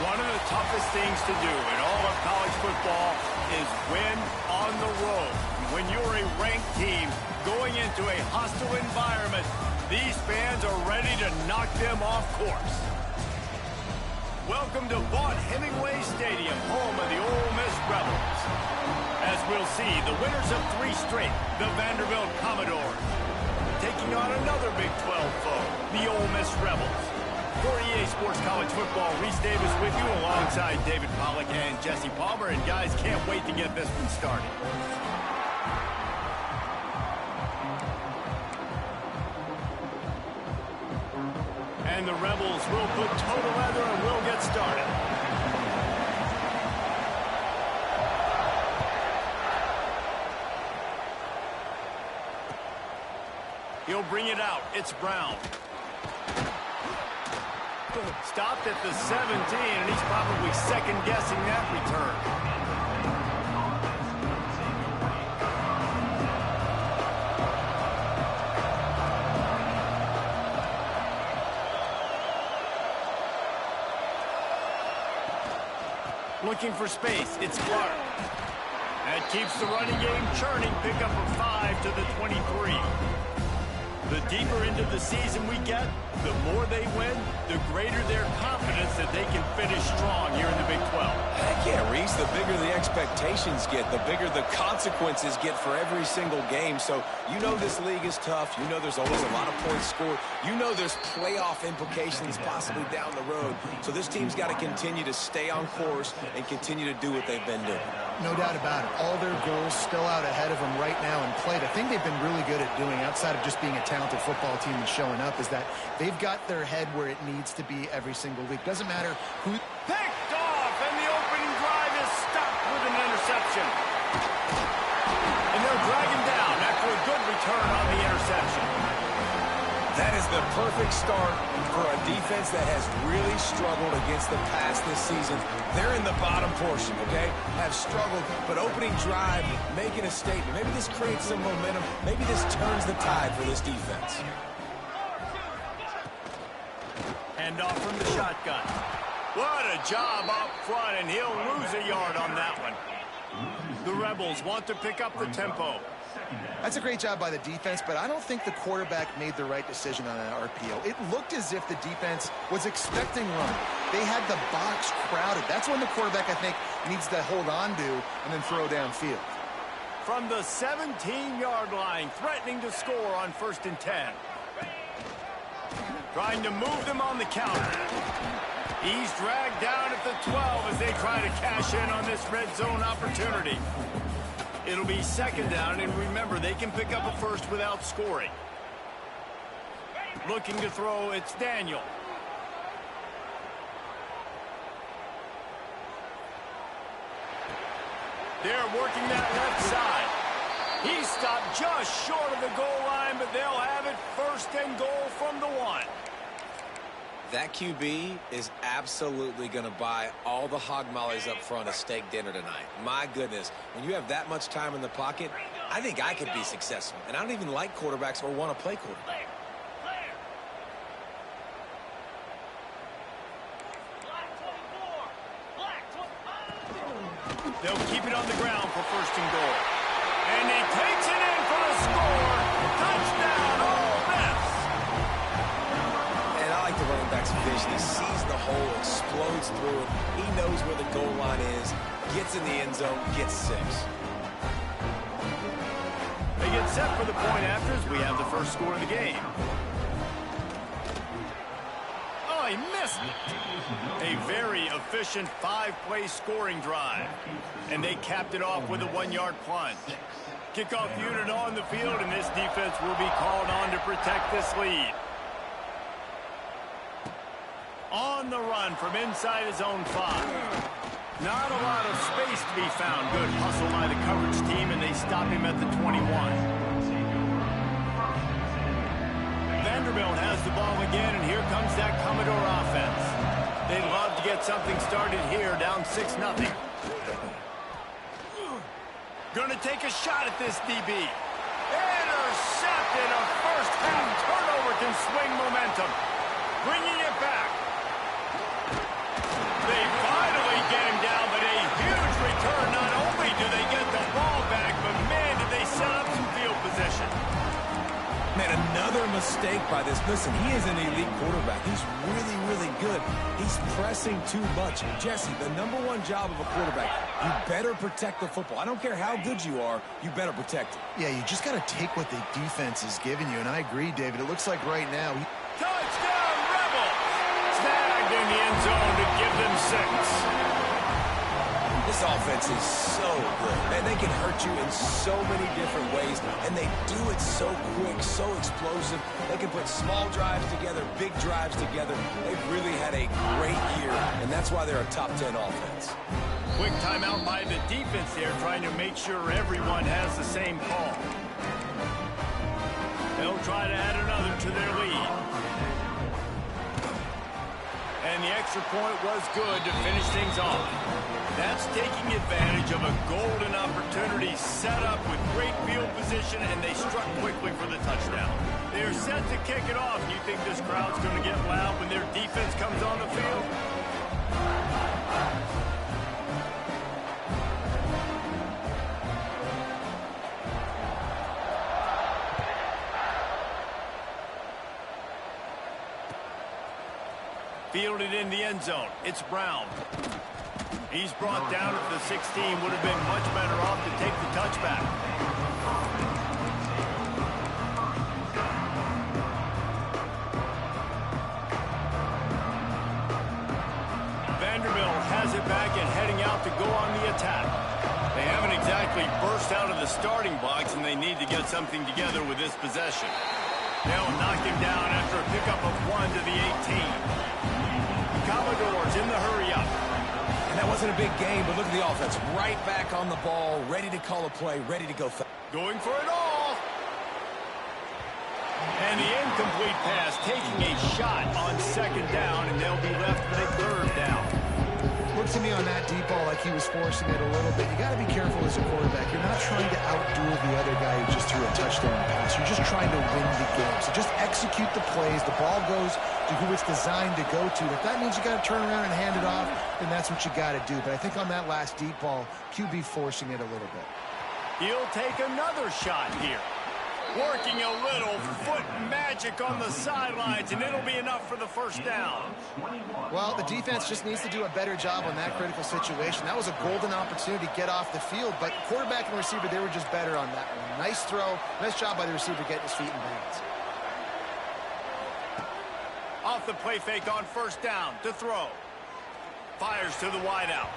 One of the toughest things to do in all of college football is win on the road. When you're a ranked team going into a hostile environment, these fans are ready to knock them off course. Welcome to Vaught-Hemingway Stadium, home of the Ole Miss Rebels. As we'll see, the winners of 3 straight, the Vanderbilt Commodores, taking on another Big 12 foe, the Ole Miss Rebels. For EA Sports College Football, Reese Davis with you alongside David Pollack and Jesse Palmer. And guys, can't wait to get this one started. And the Rebels will put total leather and we'll get started. He'll bring it out. It's Brown. Stopped at the 17, and he's probably second-guessing that return. Looking for space. It's Clark. That keeps the running game churning. Pick up a 5 to the 23. The deeper into the season we get, the more they win, the greater their confidence that they can finish strong here in the Big 12. Heck yeah, Reese. The bigger the expectations get, the bigger the consequences get for every single game. So you know this league is tough. You know there's always a lot of points scored. You know there's playoff implications possibly down the road. So this team's got to continue to stay on course and continue to do what they've been doing. No doubt about it. All their goals still out ahead of them right now in play. The thing they've been really good at doing, outside of just being a talented football team and showing up, is that they've got their head where it needs to be every single week. Doesn't matter who... Picked off, and the opening drive is stopped with an interception. And they'll drag him down after a good return on the interception. That is the perfect start for a defense that has really struggled against the pass this season. They're in the bottom portion, okay? Have struggled, but opening drive, making a statement. Maybe this creates some momentum. Maybe this turns the tide for this defense. Hand off from the shotgun. What a job up front, and he'll lose a yard on that one. The Rebels want to pick up the tempo. That's a great job by the defense, but I don't think the quarterback made the right decision on an RPO. It looked as if the defense was expecting run. They had the box crowded. That's when the quarterback, I think, needs to hold on to and then throw downfield. From the 17-yard line, threatening to score on 1st and 10. Trying to move them on the counter. He's dragged down at the 12 as they try to cash in on this red zone opportunity. It'll be 2nd down, and remember, they can pick up a first without scoring. Looking to throw, it's Daniel. They're working that left side. He's stopped just short of the goal line, but they'll have it 1st and goal from the 1. That QB is absolutely going to buy all the hog mollies up front a steak dinner tonight. My goodness, when you have that much time in the pocket, I think I could be successful. And I don't even like quarterbacks or want to play quarterback. They'll keep it on the ground for 1st and goal. And he takes it in for a score. Touchdown, Ole Miss. And I like the running back's vision. He sees the hole, explodes through it. He knows where the goal line is, gets in the end zone, gets 6. They get set for the point after as we have the first score of the game. Oh, he missed it. A very efficient 5-play scoring drive. And they capped it off with a 1-yard plunge. Kickoff unit on the field, and this defense will be called on to protect this lead. On the run from inside his own 5. Not a lot of space to be found. Good hustle by the coverage team, and they stop him at the 21. Vanderbilt has the ball again, and here comes that Commodore offense. They'd love to get something started here, down 6-0. Gonna take a shot at this DB. Intercepted. A first-half turnover can swing momentum. Bringing it back. They they finally get him down, but a huge return. Not only do they get the ball back, but man, did they set up some field position. Man, another mistake by this. Listen, he is an elite quarterback. He's really, really good. He's pressing too much. Jesse, the #1 job of a quarterback, you better protect the football. I don't care how good you are, you better protect it. Yeah, you just got to take what the defense is giving you, and I agree, David. It looks like right now... Touchdown, Rebels! Snagged in the end zone to give them 6. This offense is so good. Man, they can hurt you in so many different ways, and they do it so quick, so explosive. They can put small drives together, big drives together. They've really had a great year, and that's why they're a top 10 offense. Quick timeout by the defense there, trying to make sure everyone has the same call. They'll try to add another to their lead. And the extra point was good to finish things off. That's taking advantage of a golden opportunity set up with great field position, and they struck quickly for the touchdown. They're set to kick it off. Do you think this crowd's going to get loud when their defense comes on the field? Fielded in the end zone. It's Brown. He's brought down at the 16. Would have been much better off to take the touchback. Vanderbilt has it back and heading out to go on the attack. They haven't exactly burst out of the starting box, and they need to get something together with this possession. They'll knock him down after a pickup of 1 to the 18. Commodores in the hurry-up. And that wasn't a big game, but look at the offense. Right back on the ball, ready to call a play, ready to go fast. Going for it all. And the incomplete pass taking a shot on 2nd down, and they'll be left with a 3rd down. Looked to me on that deep ball like he was forcing it a little bit. You got to be careful as a quarterback. You're not trying to outduel the other guy who just threw a touchdown pass. You're just trying to win the game. So just execute the plays. The ball goes to who it's designed to go to. If that means you got to turn around and hand it off, then that's what you got to do. But I think on that last deep ball, QB forcing it a little bit. He'll take another shot here. Working a little foot magic on the sidelines, and it'll be enough for the 1st down. Well, the defense just needs to do a better job on that critical situation. That was a golden opportunity to get off the field, but quarterback and receiver, they were just better on that one. Nice throw. Nice job by the receiver getting his feet in bounds. Off the play fake on 1st down to throw. Fires to the wideout.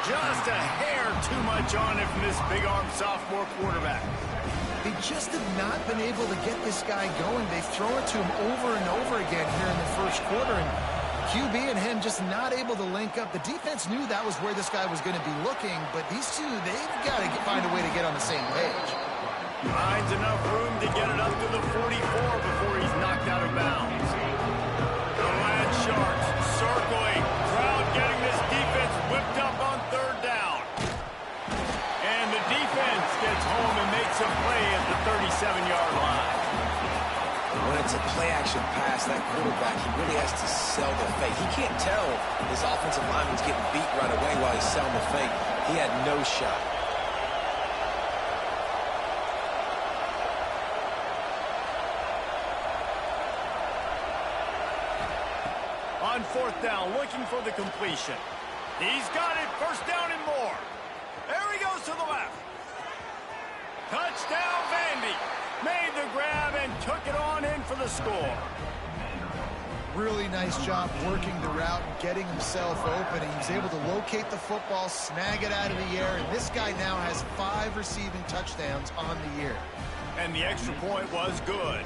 Just a hair too much on it from this big-arm sophomore quarterback. They just have not been able to get this guy going. They've thrown it to him over and over again here in the 1st quarter, and QB and him just not able to link up. The defense knew that was where this guy was going to be looking, but these two, they've got to find a way to get on the same page. Finds enough room to get it up to the 44 before he's knocked out of bounds. The Lad Sharks circling. Crowd getting this defense whipped up on 3rd down. And the defense gets home and makes a play at the 37-yard line. When it's a play-action pass, that quarterback, he really has to sell the fake. He can't tell his offensive lineman's getting beat right away while he's selling the fake. He had no shot. On 4th down, looking for the completion. He's got it. 1st down and more. There he goes to the left. Touchdown, Vandy. Made the grab and took it on in for the score. Really nice job working the route and getting himself open. He was able to locate the football, snag it out of the air, and this guy now has 5 receiving touchdowns on the year. And the extra point was good.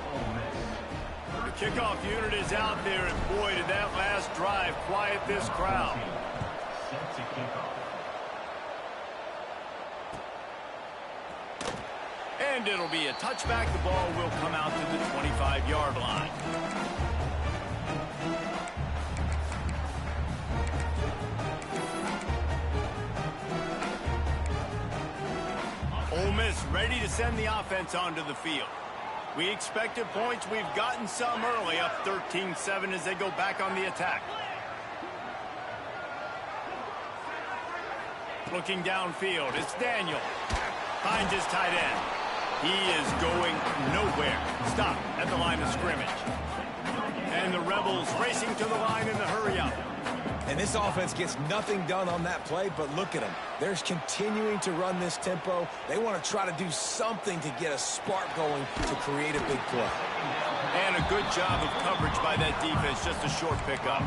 The kickoff unit is out there, and boy, did that last drive quiet this crowd. And it'll be a touchback. The ball will come out to the 25-yard line. Ole Miss ready to send the offense onto the field. We expected points. We've gotten some early, up 13-7 as they go back on the attack. Looking downfield, it's Daniel. Finds his tight end. He is going nowhere. Stop at the line of scrimmage. And the Rebels racing to the line in the hurry-up. And this offense gets nothing done on that play, but look at them. They're continuing to run this tempo. They want to try to do something to get a spark going to create a big play. And a good job of coverage by that defense, just a short pickup.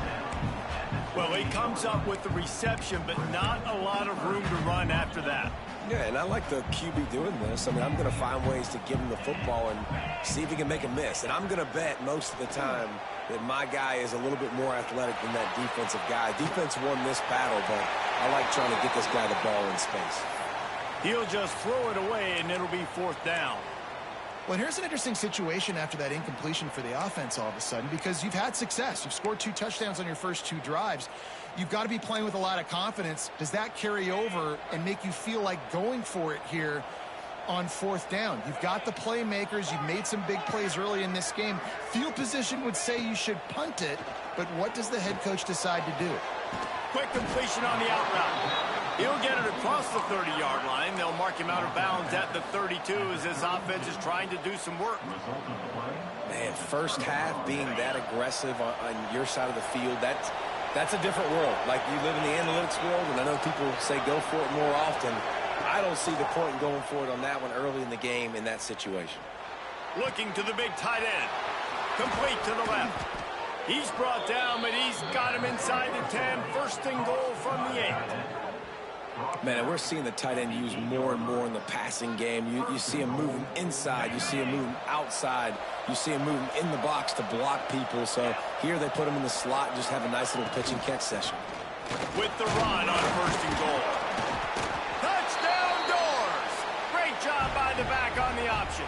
Well, he comes up with the reception, but not a lot of room to run after that. Yeah, and I like the QB doing this. I mean, I'm going to find ways to give him the football and see if he can make a miss. And I'm going to bet most of the time that my guy is a little bit more athletic than that defensive guy. Defense won this battle, but I like trying to get this guy the ball in space. He'll just throw it away, and it'll be fourth down. Well, here's an interesting situation after that incompletion for the offense all of a sudden, because you've had success. You've scored 2 touchdowns on your first 2 drives. You've got to be playing with a lot of confidence. Does that carry over and make you feel like going for it here on fourth down? You've got the playmakers. You've made some big plays early in this game. Field position would say you should punt it, but what does the head coach decide to do? Quick completion on the out route. He'll get it across the 30-yard line. They'll mark him out of bounds at the 32 as this offense is trying to do some work. Man, first half being that aggressive on your side of the field, that's a different world. Like, you live in the analytics world, and I know people say go for it more often. I don't see the point in going for it on that one early in the game in that situation. Looking to the big tight end. Complete to the left. He's brought down, but he's got him inside the 10. First and goal from the 8. Man, we're seeing the tight end used more and more in the passing game. You see him moving inside. You see him moving outside. You see him moving in the box to block people. So here they put him in the slot and just have a nice little pitch and catch session. With the run on first and goal. Touchdown Doors! Great job by the back on the option.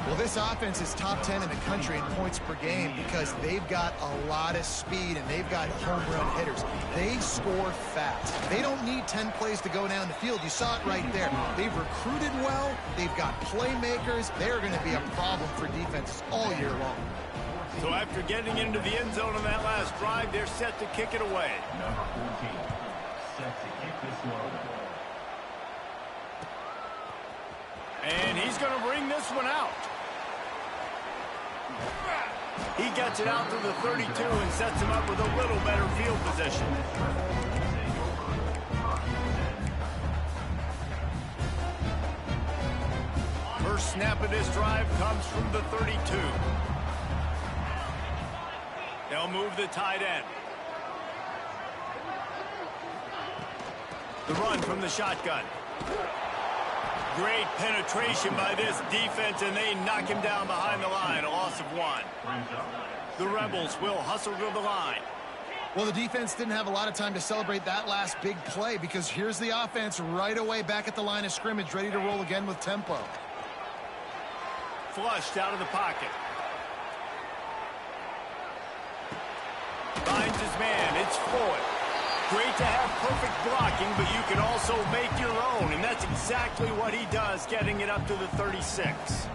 Well, this offense is top 10 in the country in points per game because they've got a lot of speed and they've got home run hitters. They score fast. They don't need 10 plays to go down the field. You saw it right there. They've recruited well. They've got playmakers. They're going to be a problem for defenses all year long. So after getting into the end zone on that last drive, they're set to kick it away. Number 14, set to kick this one. And he's going to bring this one out. He gets it out to the 32 and sets him up with a little better field position. First snap of this drive comes from the 32. They'll move the tight end. The run from the shotgun. Great penetration by this defense, and they knock him down behind the line. A loss of 1. The Rebels will hustle to the line. Well, the defense didn't have a lot of time to celebrate that last big play because here's the offense right away back at the line of scrimmage, ready to roll again with tempo. Flushed out of the pocket. Finds his man. It's Floyd. Great to have perfect blocking, but you can also make your own, and that's exactly what he does, getting it up to the 36.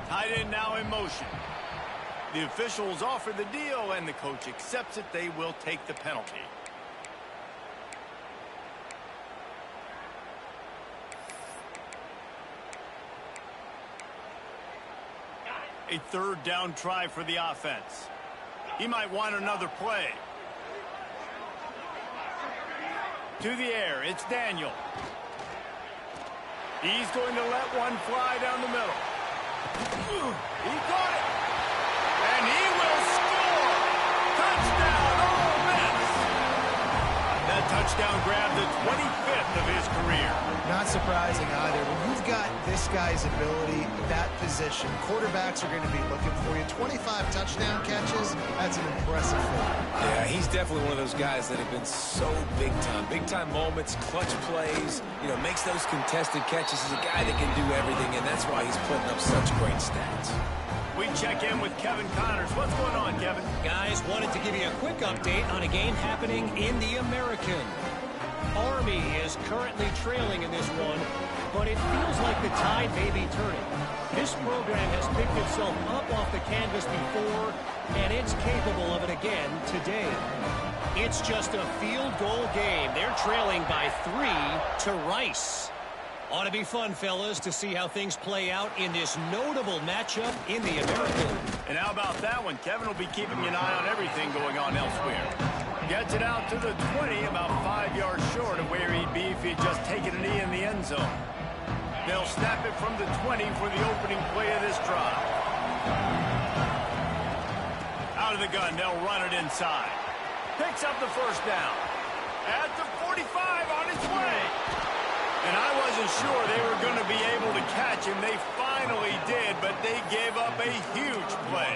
Tight end now in motion. The officials offer the deal, and the coach accepts it. They will take the penalty. A third down try for the offense. He might want another play. To the air, it's Daniel. He's going to let one fly down the middle. He caught it. And he will score. Touchdown, Ole Miss. That touchdown grabbed the 25th of his career. Not surprising either. When you've got this guy's ability, that position, quarterbacks are going to be looking for you. 25 touchdown catches, that's an impressive thing. Yeah, he's definitely one of those guys that have been so big time. Big time moments, clutch plays, makes those contested catches. He's a guy that can do everything, and that's why he's putting up such great stats. We check in with Kevin Connors. What's going on, Kevin? Guys, wanted to give you a quick update on a game happening in the American. Army is currently trailing in this one, but it feels like the tide may be turning. This program has picked itself up off the canvas before, and it's capable of it again today. It's just a field goal game. They're trailing by 3 to Rice. Ought to be fun, fellas, to see how things play out in this notable matchup in the American. And how about that one? Kevin will be keeping an eye on everything going on elsewhere. Gets it out to the 20, about 5 yards short of where he'd be if he'd just taken a knee in the end zone. They'll snap it from the 20 for the opening play of this drive. Out of the gun, they'll run it inside. Picks up the first down. At the 45 on his way. And I wasn't sure they were going to be able to catch him. They finally did, but they gave up a huge play.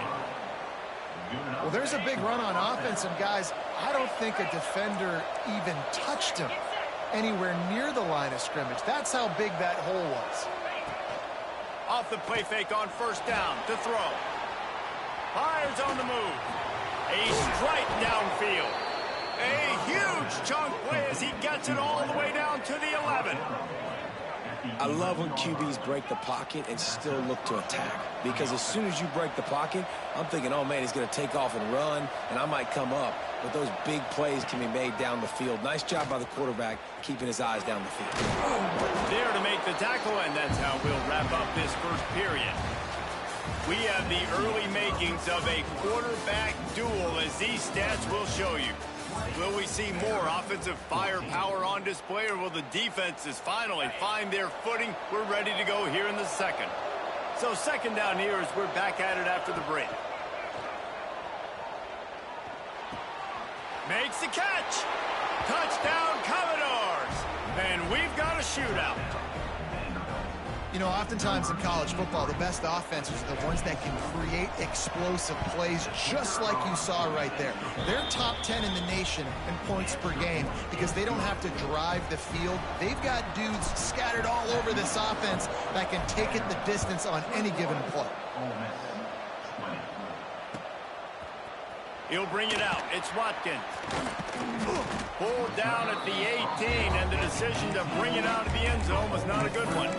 Well, there's a big run on offense, and guys, I don't think a defender even touched him anywhere near the line of scrimmage. That's how big that hole was. Off the play fake on first down to throw. Fires on the move. A strike downfield. A huge chunk play as he gets it all the way down to the 11. I love when QBs break the pocket and still look to attack. Because as soon as you break the pocket, I'm thinking, oh, man, he's going to take off and run, and I might come up. But those big plays can be made down the field. Nice job by the quarterback keeping his eyes down the field. There to make the tackle, and that's how we'll wrap up this first period. We have the early makings of a quarterback duel, as these stats will show you. Will we see more offensive firepower on display, or will the defenses finally find their footing? We're ready to go here in the second. So second down here as we're back at it after the break. Makes the catch. Touchdown, Commodores. And we've got a shootout. You know, oftentimes in college football, the best offenses are the ones that can create explosive plays, just like you saw right there. They're top 10 in the nation in points per game because they don't have to drive the field. They've got dudes scattered all over this offense that can take it the distance on any given play. He'll bring it out. It's Watkins. Pulled down at the 18, and the decision to bring it out of the end zone was not a good one.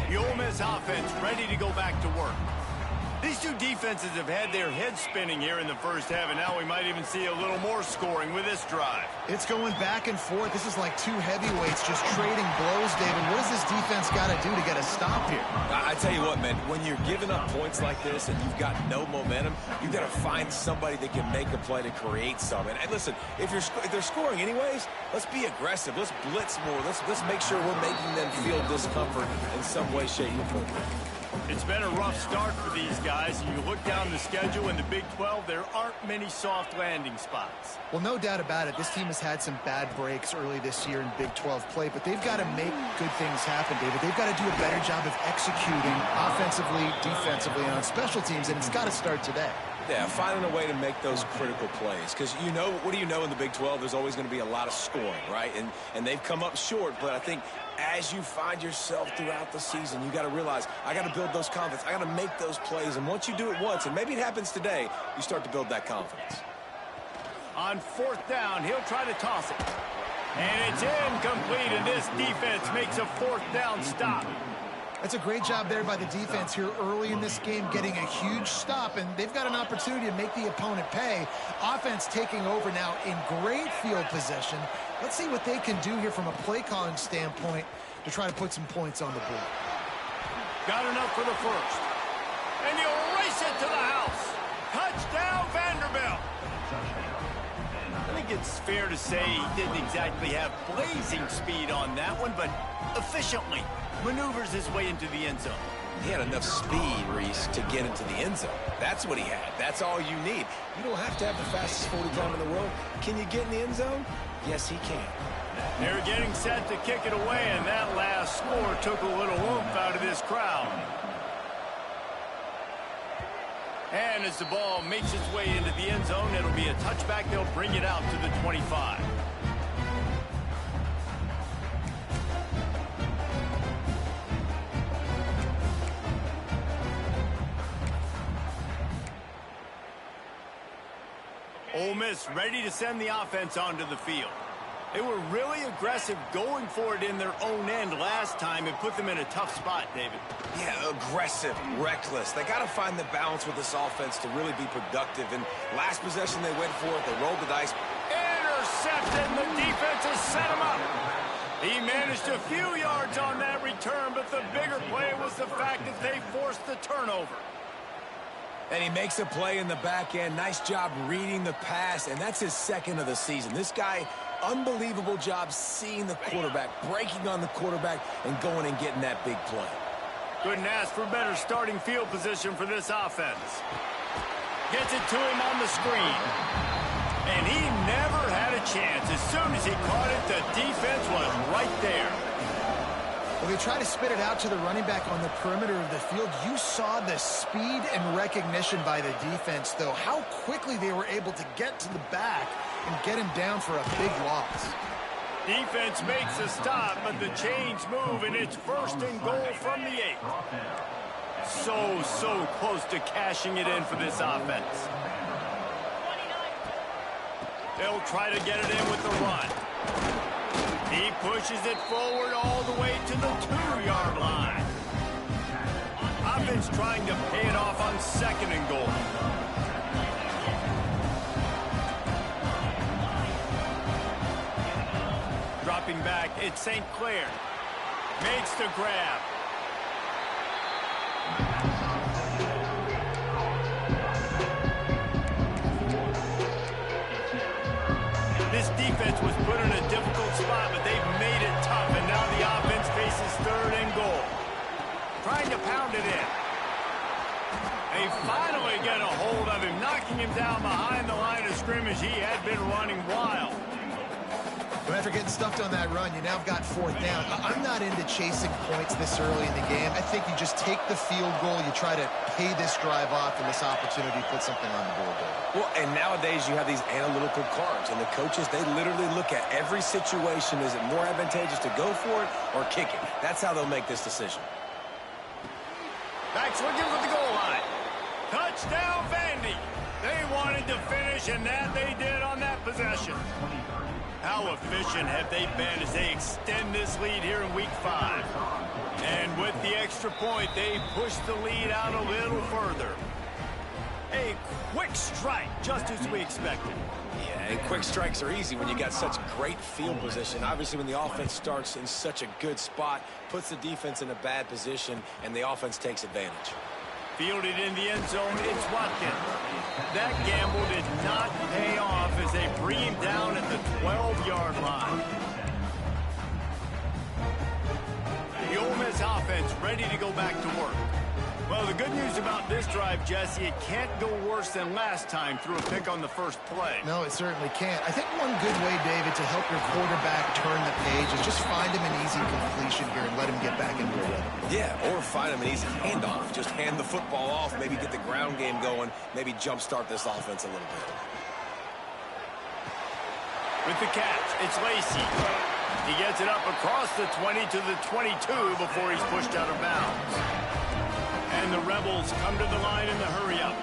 The Ole Miss offense ready to go back to work. These two defenses have had their heads spinning here in the first half, and now we might even see a little more scoring with this drive. It's going back and forth. This is like two heavyweights just trading blows, David. What does this defense got to do to get a stop here? I tell you what, man, when you're giving up points like this and you've got no momentum, you've got to find somebody that can make a play to create something. And listen, if they're scoring anyways, let's be aggressive. Let's blitz more. Let's make sure we're making them feel discomfort in some way, shape, or form. It's been a rough start for these guys. You look down the schedule in the Big 12, there aren't many soft landing spots. Well, no doubt about it. This team has had some bad breaks early this year in Big 12 play, but they've got to make good things happen, David. They've got to do a better job of executing offensively, defensively, and on special teams, and it's got to start today. Yeah, finding a way to make those critical plays. Because, you know, what do you know in the Big 12? There's always going to be a lot of scoring, right? And they've come up short, but I think as you find yourself throughout the season, you got to realize, I got to build those confidence. I got to make those plays. And once you do it once, and maybe it happens today, you start to build that confidence. On fourth down, he'll try to toss it. And it's incomplete, and this defense makes a fourth down stop. That's a great job there by the defense here early in this game, getting a huge stop, and they've got an opportunity to make the opponent pay. Offense taking over now in great field possession. Let's see what they can do here from a play calling standpoint to try to put some points on the board. Got enough for the first. And he'll race it to the house. Touchdown, Vanderbilt. I think it's fair to say he didn't exactly have blazing speed on that one, but efficiently maneuvers his way into the end zone. He had enough speed, Reese, to get into the end zone. That's what he had. That's all you need. You don't have to have the fastest 40 time in the world. Can you get in the end zone? Yes, he can. They're getting set to kick it away, and that last score took a little oomph out of this crowd. And as the ball makes its way into the end zone, it'll be a touchback. They'll bring it out to the 25. Ole Miss ready to send the offense onto the field. They were really aggressive going for it in their own end last time and put them in a tough spot, David. Yeah, aggressive, reckless. They got to find the balance with this offense to really be productive. And last possession they went for it, they rolled the dice. Intercepted, the defense has set him up. He managed a few yards on that return, but the bigger play was the fact that they forced the turnover. And he makes a play in the back end. Nice job reading the pass, and that's his second of the season. This guy, unbelievable job seeing the quarterback, breaking on the quarterback, and going and getting that big play. Couldn't ask for better starting field position for this offense. Gets it to him on the screen. And he never had a chance. As soon as he caught it, the defense was right there. Well, they try to spit it out to the running back on the perimeter of the field. You saw the speed and recognition by the defense, though. How quickly they were able to get to the back and get him down for a big loss. Defense makes a stop, but the chains move, and it's 1st and goal from the 8. So close to cashing it in for this offense. They'll try to get it in with the run. He pushes it forward all the way to the 2-yard line. Offense trying to pay it off on 2nd and goal. Dropping back, it's St. Clair. Makes the grab. This defense was put in a difficult spot, but they've made it tough, and now the offense faces 3rd and goal. Trying to pound it in. They finally get a hold of him, knocking him down behind the line of scrimmage. He had been running wild. But after getting stuffed on that run, you now have got 4th down. I'm not into chasing points this early in the game. I think you just take the field goal, you try to pay this drive off, and this opportunity put something on the board there. Well, and nowadays you have these analytical cards, and the coaches, they literally look at every situation. Is it more advantageous to go for it or kick it? That's how they'll make this decision. Back swinging with the goal line. Touchdown, Vandy. They wanted to finish, and that they did on that possession. How efficient have they been as they extend this lead here in Week 5? And with the extra point, they push the lead out a little further. A quick strike, just as we expected. Yeah, and quick strikes are easy when you got such great field position. Obviously, when the offense starts in such a good spot, puts the defense in a bad position, and the offense takes advantage. Fielded in the end zone, it's Watkins. That gamble did not pay off as they bring him down at the 12-yard line. The Ole Miss offense ready to go back to work. Well, the good news about this drive, Jesse, it can't go worse than last time through a pick on the first play. No, it certainly can't. I think one good way, David, to help your quarterback turn the page is just find him an easy completion here and let him get back into a rhythm. Yeah, or find him an easy handoff. Just hand the football off, maybe get the ground game going, maybe jumpstart this offense a little bit. With the catch, it's Lacey. He gets it up across the 20 to the 22 before he's pushed out of bounds. And the Rebels come to the line in the hurry-up.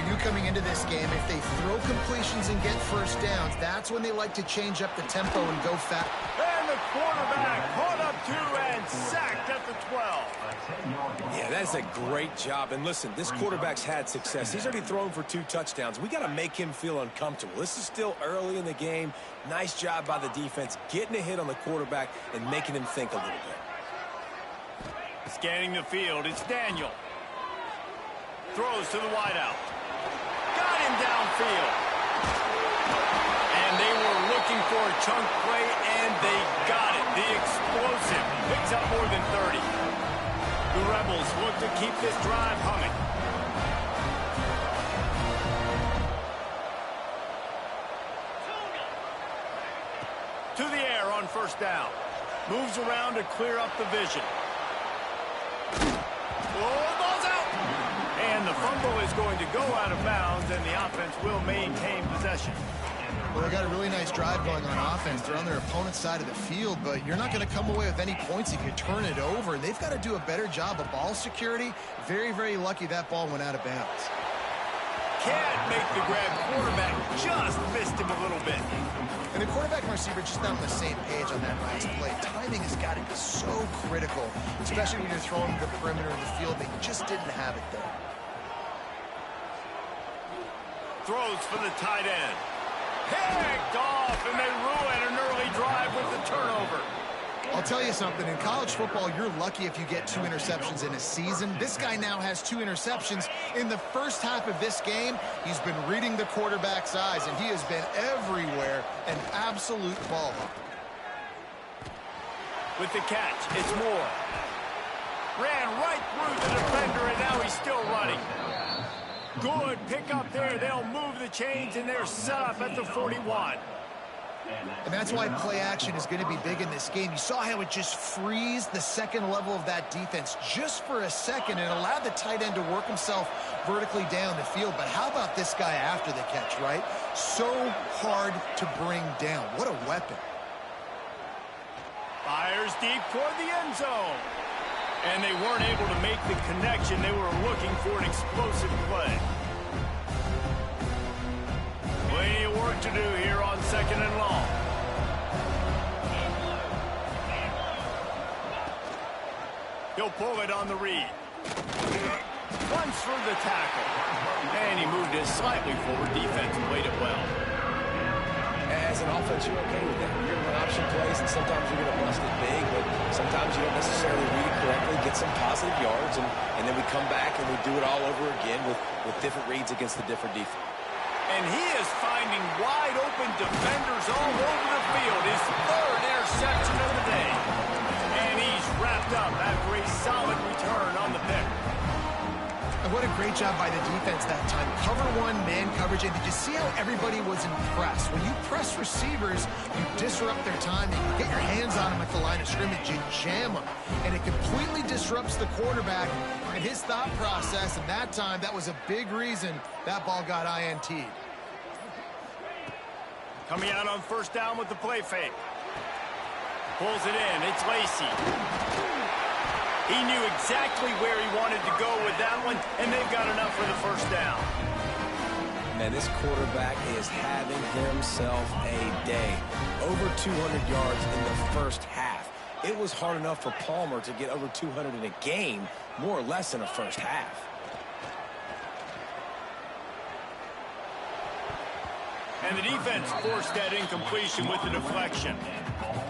You coming into this game, if they throw completions and get 1st downs, that's when they like to change up the tempo and go fast. And the quarterback caught up to and sacked at the 12. Yeah, that's a great job. And listen, this quarterback's had success. He's already thrown for 2 touchdowns. We got to make him feel uncomfortable. This is still early in the game. Nice job by the defense, getting a hit on the quarterback and making him think a little bit. Scanning the field, it's Daniel. Throws to the wideout. Got him downfield. And they were looking for a chunk play, and they got it. The explosive picks up more than 30. The Rebels look to keep this drive humming. To the air on 1st down. Moves around to clear up the vision. Oh, ball's out! And the fumble is going to go out of bounds, and the offense will maintain possession. Well, they got a really nice drive going on offense. They're on their opponent's side of the field, but you're not going to come away with any points if you turn it over. And they've got to do a better job of ball security. Very, very lucky that ball went out of bounds. can't make the grab. Quarterback just missed him a little bit. And the quarterback and receiver just not on the same page on that last play. Timing has got to be so critical, especially when you're throwing to the perimeter of the field. They just didn't have it there. Throws for the tight end. Picked off, and they ruin an early drive with the turnover. I'll tell you something. In college football, you're lucky if you get 2 interceptions in a season. This guy now has 2 interceptions. In the first half of this game, he's been reading the quarterback's eyes, and he has been everywhere, an absolute ball hawk. With the catch, it's Moore. Ran right through the defender, and now he's still running. Good pick up there. They'll move the chains, and they're set up at the 41. And that's why play action is going to be big in this game. You saw how it just frees the second level of that defense just for a second and allowed the tight end to work himself vertically down the field. But how about this guy after the catch, right? So hard to bring down. What a weapon. Fires deep toward the end zone. And they weren't able to make the connection. They were looking for an explosive play. Plenty of work to do here on 2nd and long. He'll pull it on the read. Runs through the tackle. And he moved it slightly forward. Defense played it well. As an offense, you're okay with that. You're going to run option plays, and sometimes you're going to bust it big, but sometimes you don't necessarily read it correctly, get some positive yards, and then we come back and we do it all over again with different reads against the different defense. And he is finding wide-open defenders all over the field. His 3rd interception of the day. And he's wrapped up after a solid return on the pick. And what a great job by the defense that time. Cover 1, man coverage. And did you see how everybody was impressed? When you press receivers, you disrupt their time. You get your hands on them at the line of scrimmage. You jam them. And it completely disrupts the quarterback and his thought process. And that time, that was a big reason that ball got INT'd. Coming out on 1st down with the play fake. Pulls it in. It's Lacy. He knew exactly where he wanted to go with that one, and they've got enough for the 1st down. Man, this quarterback is having himself a day. Over 200 yards in the first half. It was hard enough for Palmer to get over 200 in a game, more or less in a first half. And the defense forced that incompletion with the deflection.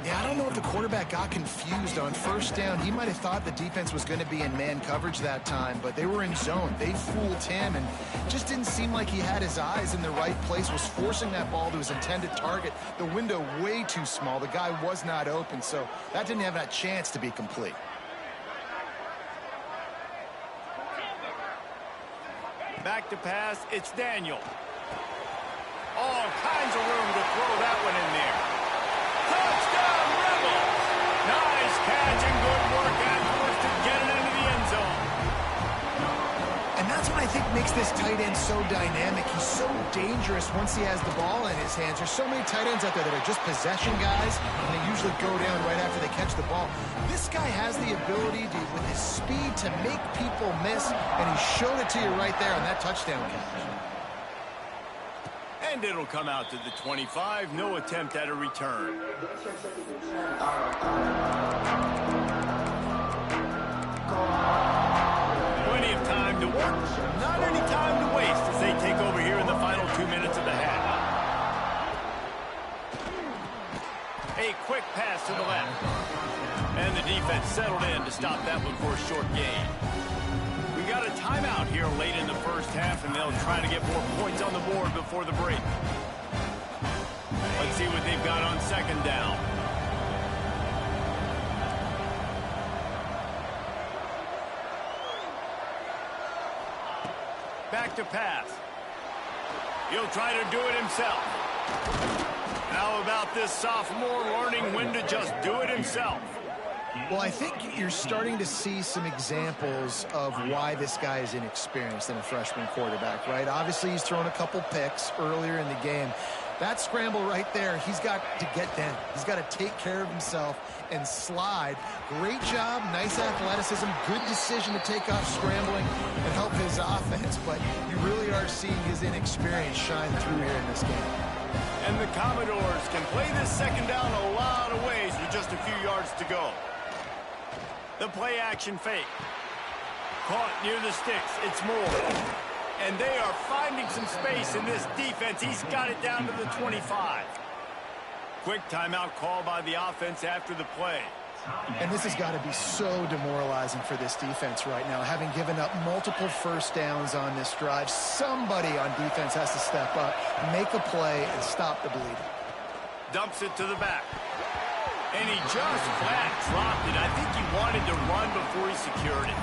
Yeah, I don't know if the quarterback got confused on 1st down. He might have thought the defense was going to be in man coverage that time, but they were in zone. They fooled him, and just didn't seem like he had his eyes in the right place, was forcing that ball to his intended target. The window way too small. The guy was not open, so that didn't have that chance to be complete. Back to pass, it's Daniel. All kinds of room to throw that one in there. Touchdown, Rebels! Nice catch and good work afterwards to get it into the end zone. And that's what I think makes this tight end so dynamic. He's so dangerous once he has the ball in his hands. There's so many tight ends out there that are just possession guys, and they usually go down right after they catch the ball. This guy has the ability to, with his speed, to make people miss, and he showed it to you right there on that touchdown catch. And it'll come out to the 25. No attempt at a return. Plenty of time to work. Not any time to waste as they take over here in the final 2 minutes of the half. A quick pass to the left. And the defense settled in to stop that one for a short gain. We got a timeout here late in the first half, and they'll try to get more points on the board before the break. Let's see what they've got on 2nd down. Back to pass. He'll try to do it himself. How about this sophomore learning when to just do it himself? Well, I think you're starting to see some examples of why this guy is inexperienced in a freshman quarterback, right? Obviously, he's thrown a couple picks earlier in the game. That scramble right there, he's got to get down. He's got to take care of himself and slide. Great job, nice athleticism, good decision to take off scrambling and help his offense, but you really are seeing his inexperience shine through here in this game. And the Commodores can play this second down a lot of ways with just a few yards to go. The play action fake. Caught near the sticks. It's Moore. And they are finding some space in this defense. He's got it down to the 25. Quick timeout call by the offense after the play. And this has got to be so demoralizing for this defense right now. Having given up multiple first downs on this drive, somebody on defense has to step up, make a play, and stop the bleeding. Dumps it to the back. And he just flat dropped it. I think he wanted to run before he secured it.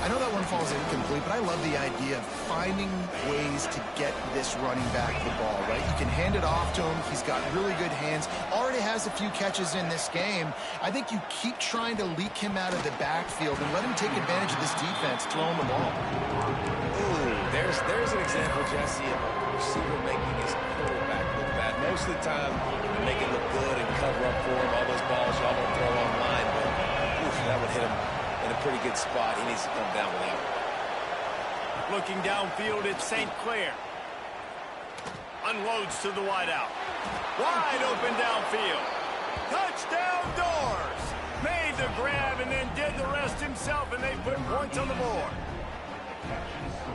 I know that one falls incomplete, but I love the idea of finding ways to get this running back the ball, right? You can hand it off to him. He's got really good hands. Already has a few catches in this game. I think you keep trying to leak him out of the backfield and let him take advantage of this defense throwing the ball. Ooh, there's an example, Jesse, of a receiver making his quarterback look bad. Most of the time, they make it look good and cover up for him. All those balls y'all don't throw online, but oof, that would hit him in a pretty good spot. He needs to come down with that one. Looking downfield, it's St. Clair. Unloads to the wideout. Wide open downfield. Touchdown Doors. Made the grab and then did the rest himself, and they put points on the board.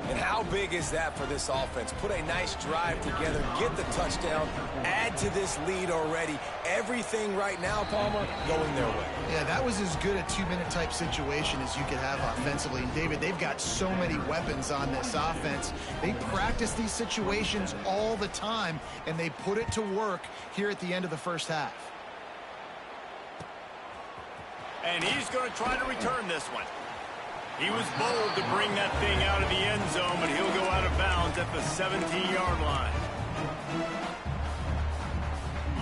And how big is that for this offense? Put a nice drive together, get the touchdown, add to this lead already. Everything right now, Palmer, going their way. Yeah, that was as good a two-minute type situation as you could have offensively. And, David, they've got so many weapons on this offense. They practice these situations all the time, and they put it to work here at the end of the first half. And he's going to try to return this one. He was bold to bring that thing out of the end zone, but he'll go out of bounds at the 17-yard line.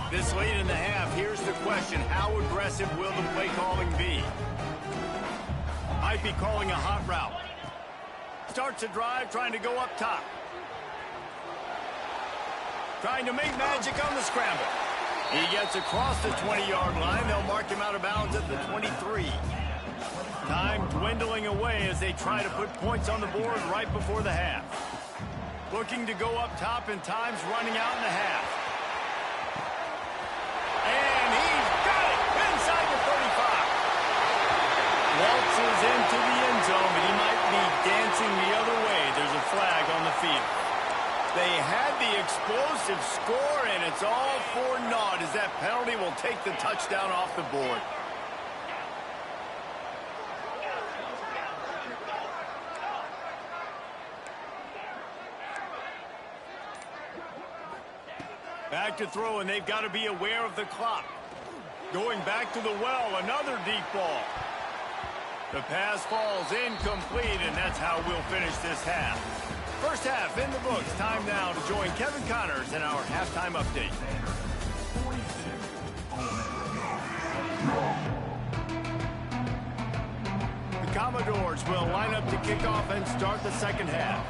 This late in the half, here's the question. How aggressive will the play calling be? Might be calling a hot route. Starts a drive, trying to go up top. Trying to make magic on the scramble. He gets across the 20-yard line. They'll mark him out of bounds at the 23. Time dwindling away as they try to put points on the board right before the half. Looking to go up top, and time's running out in the half. And he's got it inside the 35. Waltzes into the end zone, but he might be dancing the other way. There's a flag on the field. They had the explosive score, and it's all for naught as that penalty will take the touchdown off the board. Back to throw, and they've got to be aware of the clock. Going back to the well, another deep ball. The pass falls incomplete, and that's how we'll finish this half. First half in the books. Time now to join Kevin Connors in our halftime update. The Commodores will line up to kick off and start the second half.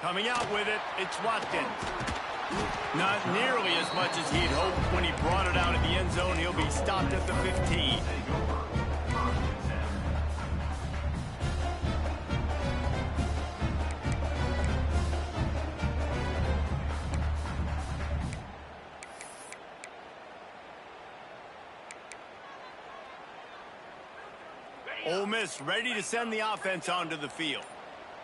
Coming out with it, it's Watkins. Not nearly as much as he'd hoped when he brought it out of the end zone. He'll be stopped at the 15. Ole Miss ready to send the offense onto the field.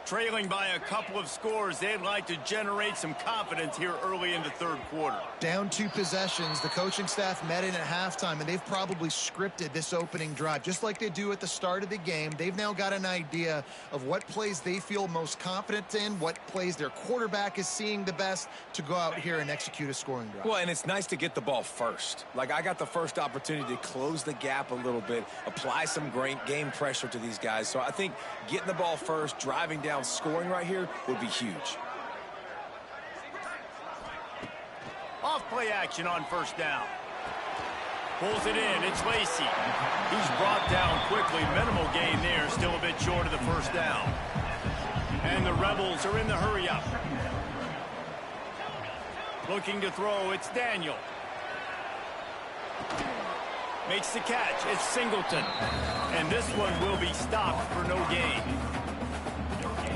Trailing by a couple of scores, they'd like to generate some confidence here early in the third quarter. Down 2 possessions, the coaching staff met in at halftime, and they've probably scripted this opening drive. Just like they do at the start of the game, they've now got an idea of what plays they feel most confident in, what plays their quarterback is seeing the best to go out here and execute a scoring drive. Well, and it's nice to get the ball first. Like, I got the first opportunity to close the gap a little bit, apply some great game pressure to these guys. So I think getting the ball first, driving down, scoring right here would be huge. play action on first down. Pulls it in. It's Lacy. He's brought down quickly. Minimal gain there. Still a bit short of the first down. And the Rebels are in the hurry-up. Looking to throw. It's Daniel. Makes the catch. It's Singleton. And this one will be stopped for no gain.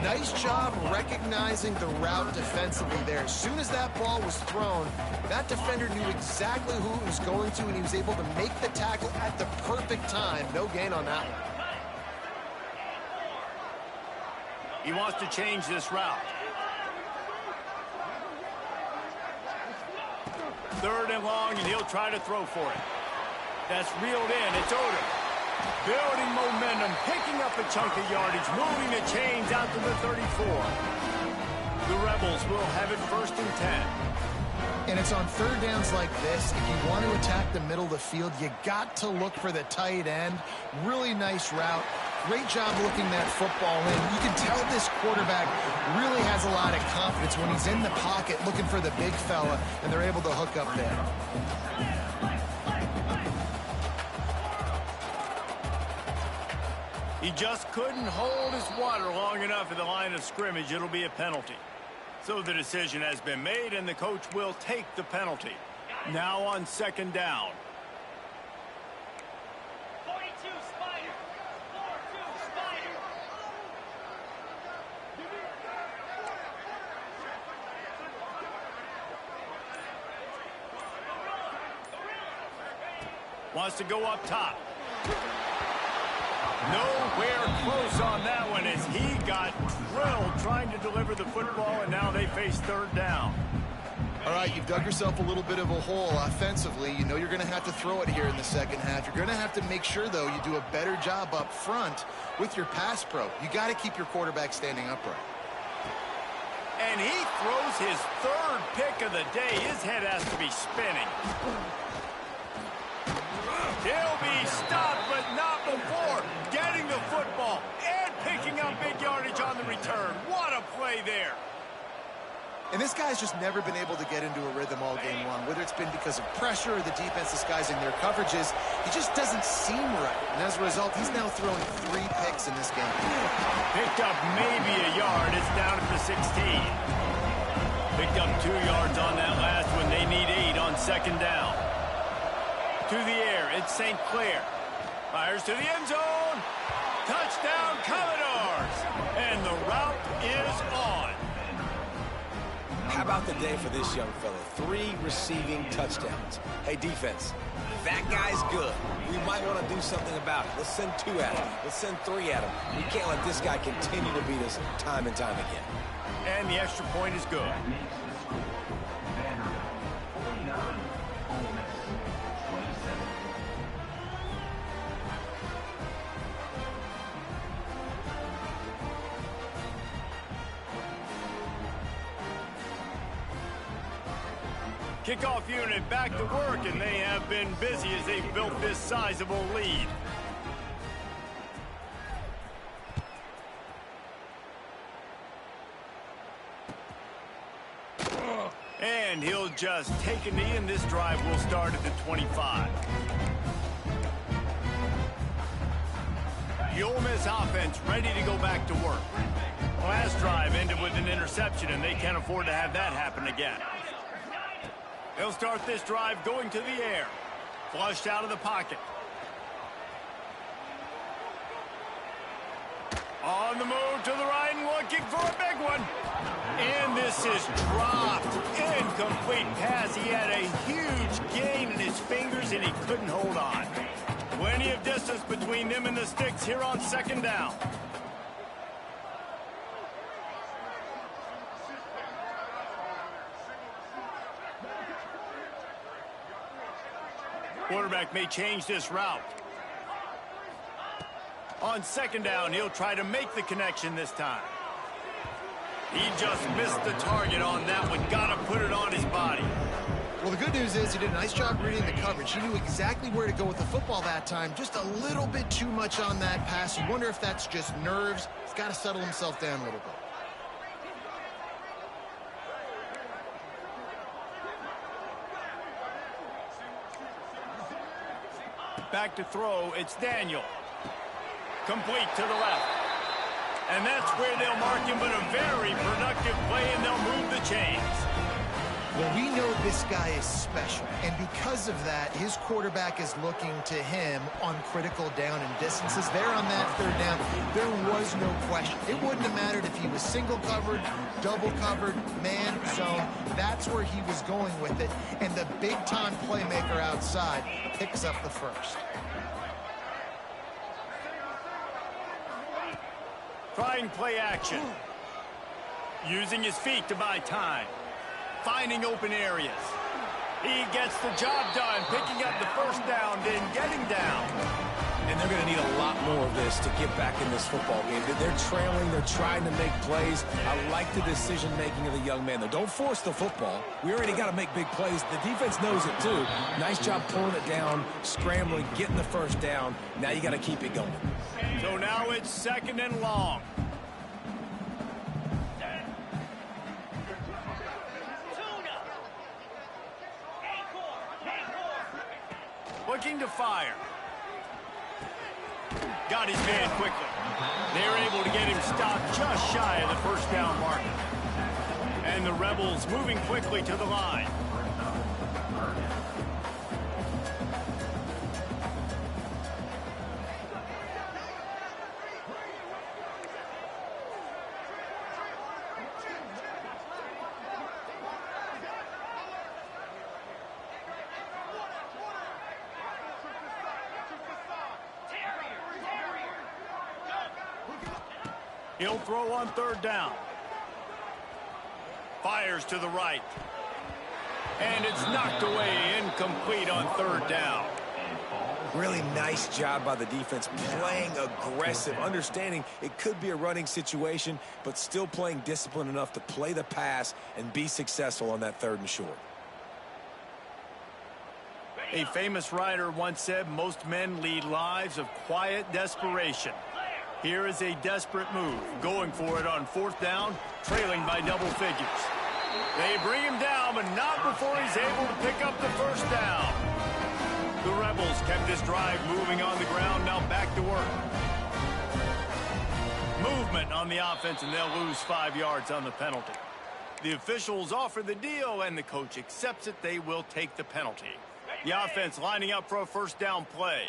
Nice job recognizing the route defensively there. As soon as that ball was thrown, that defender knew exactly who it was going to, and he was able to make the tackle at the perfect time. No gain on that one. He wants to change this route. Third and long, and he'll try to throw for it. That's reeled in. It's Odom. Building momentum, picking up a chunk of yardage, moving the chains out to the 34. The Rebels will have it 1st and 10. And it's on third downs like this. If you want to attack the middle of the field, you got to look for the tight end. Really nice route. Great job looking that football in. You can tell this quarterback really has a lot of confidence when he's in the pocket looking for the big fella, and they're able to hook up there. He just couldn't hold his water long enough at the line of scrimmage. It'll be a penalty. So the decision has been made, and the coach will take the penalty. Now on 2nd down. 42 Spider. 4-2 Spider. Wants to go up top. Nowhere close on that one as he got drilled trying to deliver the football, and now they face 3rd down. All right, you've dug yourself a little bit of a hole offensively. You know you're going to have to throw it here in the second half. You're going to have to make sure, though, you do a better job up front with your pass pro. You got to keep your quarterback standing upright. And he throws his 3rd pick of the day. His head has to be spinning. He'll be stopped, but not before getting the football and picking up big yardage on the return. What a play there. And this guy's just never been able to get into a rhythm all game long, whether it's been because of pressure or the defense disguising their coverages. He just doesn't seem right. And as a result, he's now thrown 3 picks in this game. Picked up maybe a yard. It's down at the 16. Picked up 2 yards on that last one. They need 8 on 2nd down. To the air, it's St. Clair. Fires to the end zone. Touchdown, Commodores. And the route is on. How about the day for this young fella? 3 receiving touchdowns. Hey, defense, that guy's good. We might want to do something about it. Let's send 2 at him. Let's send 3 at him. We can't let this guy continue to beat us time and time again. And the extra point is good. Kickoff unit back to work, and they have been busy as they've built this sizable lead. And he'll just take a knee, and this drive will start at the 25. The Ole Miss offense ready to go back to work. Last drive ended with an interception, and they can't afford to have that happen again. They'll start this drive going to the air. Flushed out of the pocket. On the move to the right and looking for a big one. And this is dropped. Incomplete pass. He had a huge gain in his fingers and he couldn't hold on. Plenty of distance between them and the sticks here on 2nd down. Quarterback may change this route. On 2nd down, he'll try to make the connection this time. He just missed the target on that one. Got to put it on his body. Well, the good news is he did a nice job reading the coverage. He knew exactly where to go with the football that time. Just a little bit too much on that pass. You wonder if that's just nerves. He's got to settle himself down a little bit. Back to throw, it's Daniel. Complete to the left. And that's where they'll mark him, but a very productive play, and they'll move the chains. Well, we know this guy is special, and because of that, his quarterback is looking to him on critical down and distances. There on that third down, there was no question. It wouldn't have mattered if he was single covered, double covered, man zone. That's where he was going with it, and the big-time playmaker outside picks up the first. Trying play action. Using his feet to buy time. Finding open areas. He gets the job done, picking up the first down, then getting down. And they're going to need a lot more of this to get back in this football game. They're trailing. They're trying to make plays. I like the decision-making of the young man, though. Don't force the football. We already got to make big plays. The defense knows it, too. Nice job pulling it down, scrambling, getting the first down. Now you got to keep it going. So now it's 2nd and long. Looking to fire. Got his man quickly. They're able to get him stopped just shy of the first down marker. And the Rebels moving quickly to the line. He'll throw on 3rd down. Fires to the right. And it's knocked away, incomplete on 3rd down. Really nice job by the defense, playing aggressive, understanding it could be a running situation, but still playing disciplined enough to play the pass and be successful on that 3rd and short. A famous writer once said, most men lead lives of quiet desperation. Here is a desperate move, going for it on 4th down, trailing by double figures. They bring him down, but not before he's able to pick up the first down. The Rebels kept this drive moving on the ground, now back to work. Movement on the offense, and they'll lose 5 yards on the penalty. The officials offer the deal, and the coach accepts it. They will take the penalty. The offense lining up for a first down play.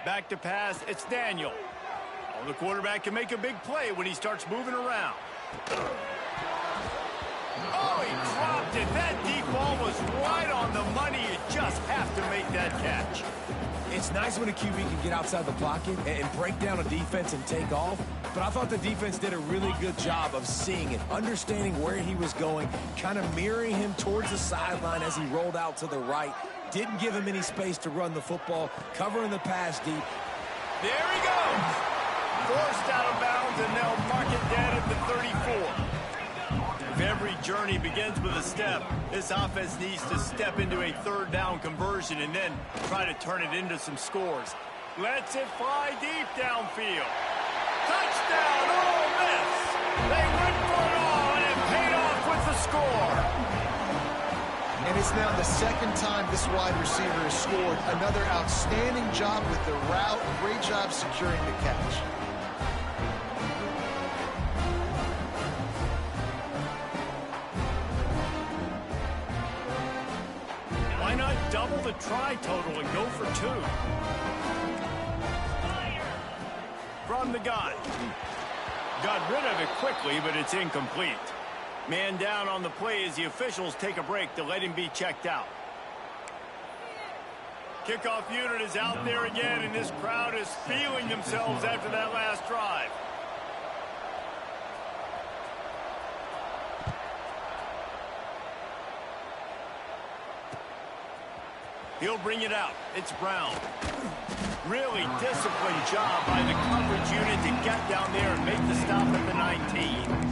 Back to pass, it's Daniel. Oh, the quarterback can make a big play when he starts moving around. Oh, he dropped it. That deep ball was right on the money. You just have to make that catch. It's nice when a QB can get outside the pocket and break down a defense and take off, but I thought the defense did a really good job of seeing it, understanding where he was going, kind of mirroring him towards the sideline as he rolled out to the right. Didn't give him any space to run the football, covering the pass deep. There he goes. Forced out of bounds, and they'll mark it dead at the 34. If every journey begins with a step, this offense needs to step into a 3rd down conversion and then try to turn it into some scores. Lets it fly deep downfield. Touchdown, Ole Miss. They went for it all, and it paid off with the score. And it's now the 2nd time this wide receiver has scored. Another outstanding job with the route. Great job securing the catch. Why not double the try total and go for 2? From the gun. Got rid of it quickly, but it's incomplete. Man down on the play as the officials take a break to let him be checked out. Kickoff unit is out there again, and this crowd is feeling themselves after that last drive. He'll bring it out. It's Brown. Really disciplined job by the coverage unit to get down there and make the stop at the 19.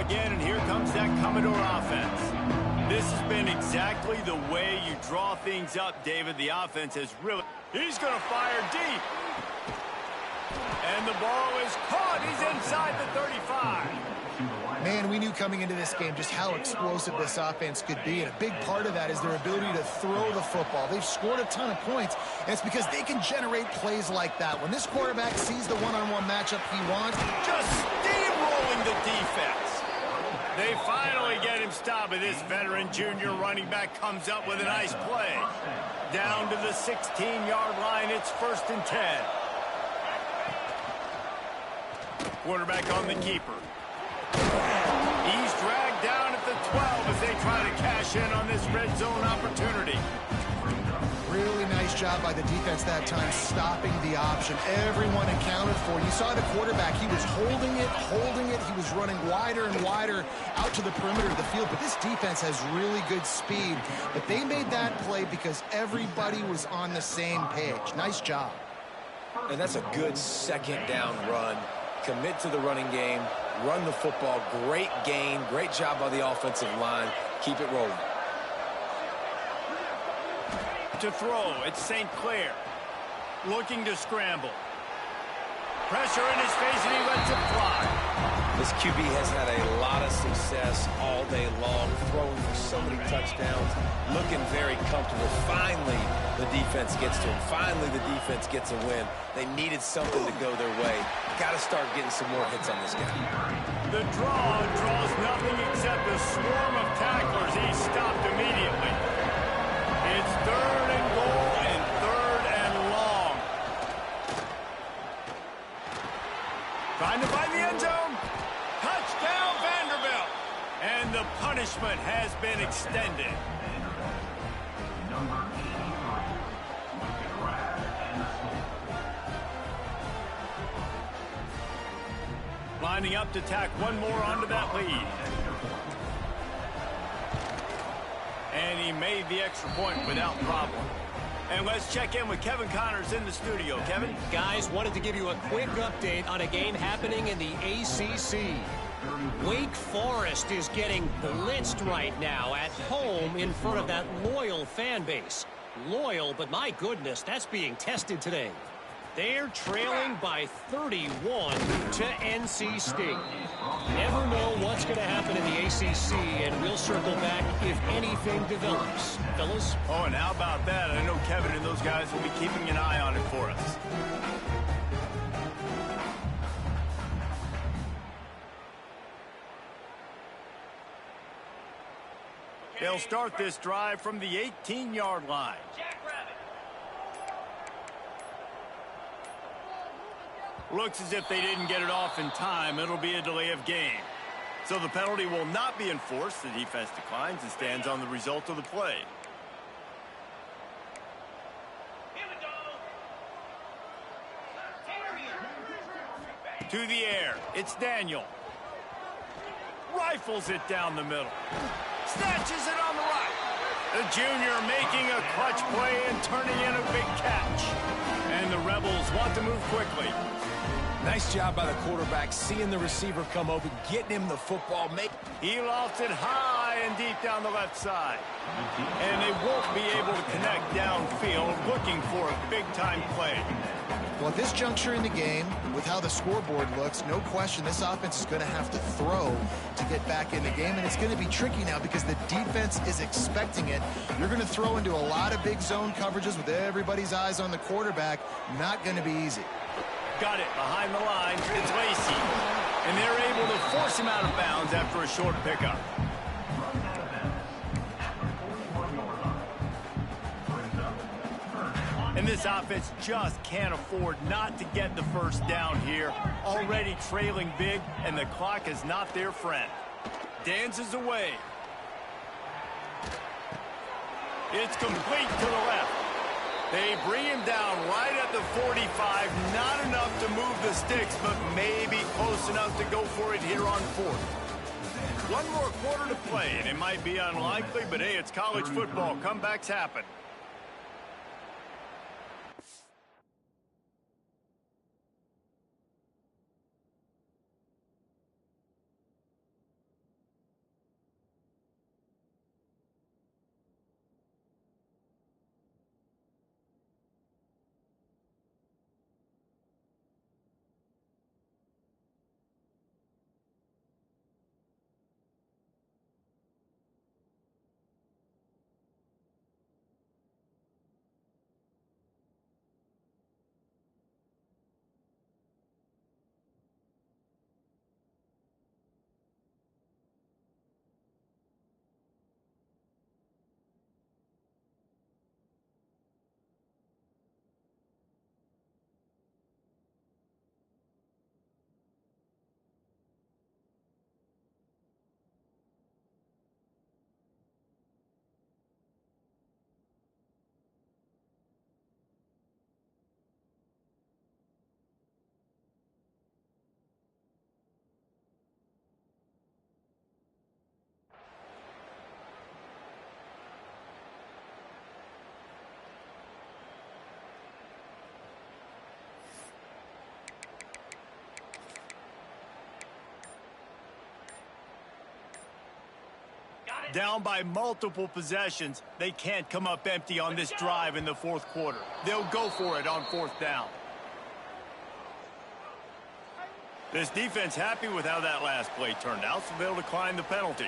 again, and here comes that Commodore offense. This has been exactly the way you draw things up, David. The offense has really... He's going to fire deep. And the ball is caught. He's inside the 35. Man, we knew coming into this game just how explosive this offense could be, and a big part of that is their ability to throw the football. They've scored a ton of points, and it's because they can generate plays like that. When this quarterback sees the one-on-one matchup he wants, just steamrolling the defense. They finally get him stopped, but this veteran junior running back comes up with a nice play. Down to the 16-yard line, it's 1st and 10. Quarterback on the keeper. He's dragged down at the 12 as they try to cash in on this red zone opportunity. Really nice job by the defense that time, stopping the option. Everyone accounted for. You saw the quarterback. He was holding it. He was running wider and wider out to the perimeter of the field. But this defense has really good speed. But they made that play because everybody was on the same page. Nice job. And that's a good second down run. Commit to the running game. Run the football. Great gain. Great job by the offensive line. Keep it rolling. To throw, it's St. Clair. Looking to scramble. Pressure in his face, and he lets it fly. This QB has had a lot of success all day long, throwing for so many touchdowns, looking very comfortable. Finally, the defense gets to him. Finally, the defense gets a win. They needed something to go their way. Got to start getting some more hits on this guy. The draw draws nothing except a swarm of tacklers. He's stopped immediately. It's 3rd and goal and 3rd and long. Trying to find the end zone. Touchdown, Vanderbilt. And the punishment has been extended. Lining up to tack one more onto that lead. And he made the extra point without problem. And let's check in with Kevin Connors in the studio. Kevin? Guys, wanted to give you a quick update on a game happening in the ACC. Wake Forest is getting blitzed right now at home in front of that loyal fan base. Loyal, but my goodness, that's being tested today. They're trailing by 31 to NC State. Never know what's going to happen in the ACC, and we'll circle back if anything develops. Fellas? Oh, and how about that? I know Kevin and those guys will be keeping an eye on it for us. They'll start this drive from the 18-yard line. Looks as if they didn't get it off in time. It'll be a delay of game. So the penalty will not be enforced. The defense declines and stands on the result of the play. Here we go. To the air. It's Daniel. Rifles it down the middle. Snatches it on the right. The junior making a clutch play and turning in a big catch. And the Rebels want to move quickly. Nice job by the quarterback, seeing the receiver come open, getting him the football. He lofts it high and deep down the left side. And they won't be able to connect downfield, looking for a big-time play. Well, at this juncture in the game, with how the scoreboard looks, no question this offense is going to have to throw to get back in the game, and it's going to be tricky now because the defense is expecting it. You're going to throw into a lot of big zone coverages with everybody's eyes on the quarterback. Not going to be easy. Got it behind the line. It's Lacey. And they're able to force him out of bounds after a short pickup. And this offense just can't afford not to get the first down here. Already trailing big, and the clock is not their friend. Dances away. It's complete to the left. They bring him down right at the 45. Not enough to move the sticks, but maybe close enough to go for it here on 4th. One more quarter to play, and it might be unlikely, but hey, it's college football. Comebacks happen. Down by multiple possessions, they can't come up empty on this drive in the fourth quarter. They'll go for it on fourth down. This defense happy with how that last play turned out, so they'll decline the penalty.